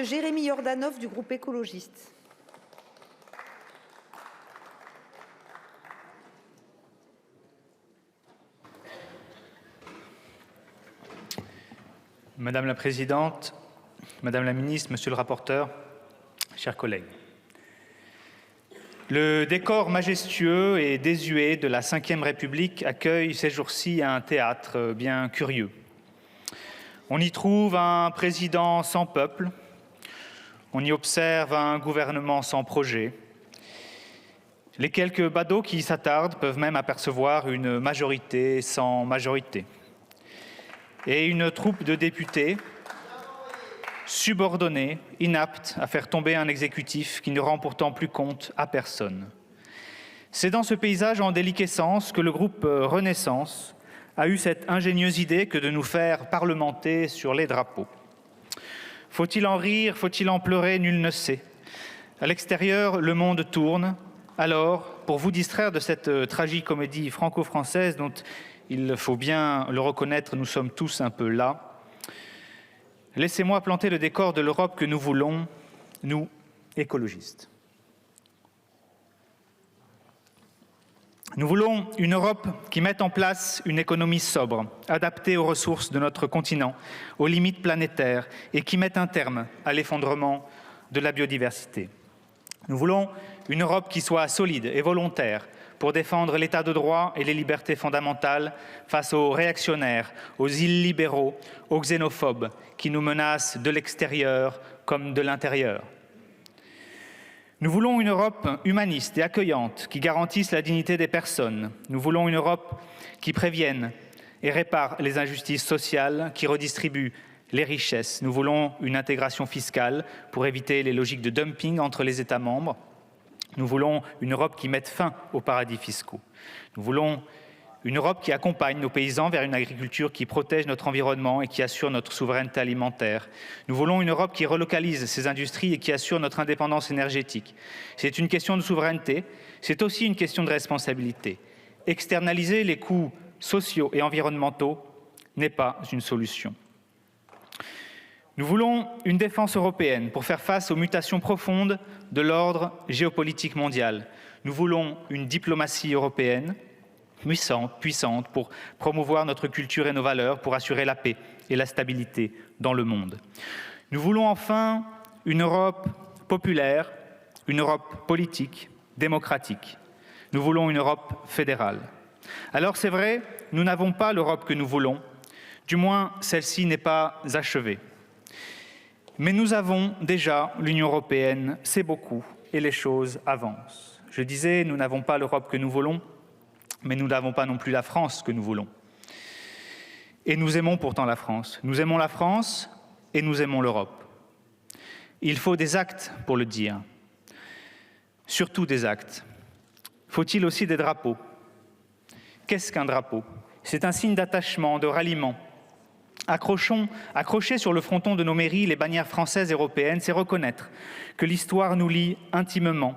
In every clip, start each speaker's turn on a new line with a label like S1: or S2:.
S1: Jérémy Yordanov du groupe écologiste.
S2: Madame la Présidente, Madame la Ministre, Monsieur le rapporteur, chers collègues. Le décor majestueux et désuet de la Ve République accueille ces jours-ci un théâtre bien curieux. On y trouve un président sans peuple, on y observe un gouvernement sans projet. Les quelques badauds qui y s'attardent peuvent même apercevoir une majorité sans majorité. Et une troupe de députés subordonnés, inaptes à faire tomber un exécutif qui ne rend pourtant plus compte à personne. C'est dans ce paysage en déliquescence que le groupe Renaissance a eu cette ingénieuse idée que de nous faire parlementer sur les drapeaux. Faut-il en rire, faut-il en pleurer, nul ne sait. À l'extérieur, le monde tourne. Alors, pour vous distraire de cette tragicomédie franco-française dont il faut bien le reconnaître, nous sommes tous un peu là, laissez-moi planter le décor de l'Europe que nous voulons, nous, écologistes. Nous voulons une Europe qui mette en place une économie sobre, adaptée aux ressources de notre continent, aux limites planétaires et qui mette un terme à l'effondrement de la biodiversité. Nous voulons une Europe qui soit solide et volontaire pour défendre l'état de droit et les libertés fondamentales face aux réactionnaires, aux illibéraux, aux xénophobes qui nous menacent de l'extérieur comme de l'intérieur. Nous voulons une Europe humaniste et accueillante qui garantisse la dignité des personnes. Nous voulons une Europe qui prévienne et répare les injustices sociales, qui redistribue les richesses. Nous voulons une intégration fiscale pour éviter les logiques de dumping entre les États membres. Nous voulons une Europe qui mette fin aux paradis fiscaux. Nous voulons une Europe qui accompagne nos paysans vers une agriculture qui protège notre environnement et qui assure notre souveraineté alimentaire. Nous voulons une Europe qui relocalise ses industries et qui assure notre indépendance énergétique. C'est une question de souveraineté, c'est aussi une question de responsabilité. Externaliser les coûts sociaux et environnementaux n'est pas une solution. Nous voulons une défense européenne pour faire face aux mutations profondes de l'ordre géopolitique mondial. Nous voulons une diplomatie européenne puissante pour promouvoir notre culture et nos valeurs, pour assurer la paix et la stabilité dans le monde. Nous voulons enfin une Europe populaire, une Europe politique, démocratique. Nous voulons une Europe fédérale. Alors c'est vrai, nous n'avons pas l'Europe que nous voulons, du moins celle-ci n'est pas achevée. Mais nous avons déjà l'Union européenne, c'est beaucoup, et les choses avancent. Je disais, nous n'avons pas l'Europe que nous voulons, mais nous n'avons pas non plus la France que nous voulons. Et nous aimons pourtant la France. Nous aimons la France et nous aimons l'Europe. Il faut des actes pour le dire, surtout des actes. Faut-il aussi des drapeaux? Qu'est-ce qu'un drapeau? C'est un signe d'attachement, de ralliement. Accrocher sur le fronton de nos mairies les bannières françaises et européennes, c'est reconnaître que l'histoire nous lie intimement.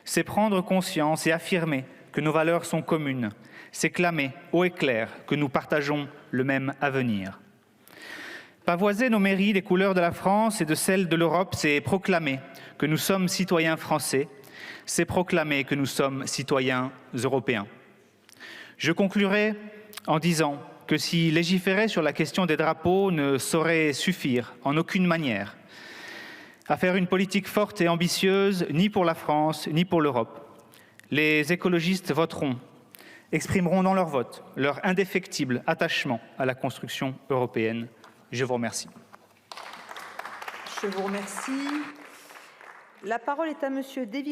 S2: C'est prendre conscience et affirmer que nos valeurs sont communes. C'est clamer haut et clair que nous partageons le même avenir. Pavoiser nos mairies des couleurs de la France et de celles de l'Europe, c'est proclamer que nous sommes citoyens français. C'est proclamer que nous sommes citoyens européens. Je conclurai en disant que si légiférer sur la question des drapeaux ne saurait suffire en aucune manière à faire une politique forte et ambitieuse, ni pour la France, ni pour l'Europe, les écologistes voteront, exprimeront dans leur vote leur indéfectible attachement à la construction européenne. Je vous remercie.
S1: Je vous remercie. La parole est à Monsieur David